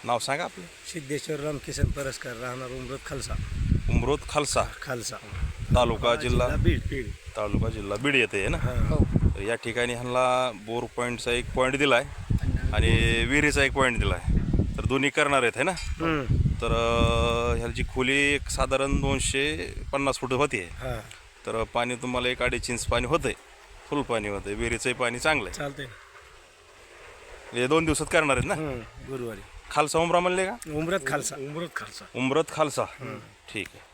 नाव सांगा आपलं. सिद्धेश्वर रामकिसन परस्कार, राहणार उमरत खालसा. उमरोत खालसा, खालसा तालुका जिल्हा बीड बीड. तालुका जिल्हा बीड येते आहे ना. तर या ठिकाणी ह्यांना बोर पॉईंटचा 1 पॉईंट दिला आहे आणि विहिरीचा 1 पॉईंट दिला आहे. तर दोन्ही करणार आहेत है ना. तर ह्याची खोली एक साधारण 250 फूट होती आहे. हां तर पाणी तुम्हाला 1-2.5 इंच पाणी होतंय, फुल पाणी होतंय. विहिरीचंही पाणी चांगलं आहे. चालतंय. हे 2 दिवसात करणार आहेत ना. गुरुवारी खालसा उमरा म्हणले का. उमरत खालसा. उमरत खालसा. उमरत खालसा, ठीक आहे.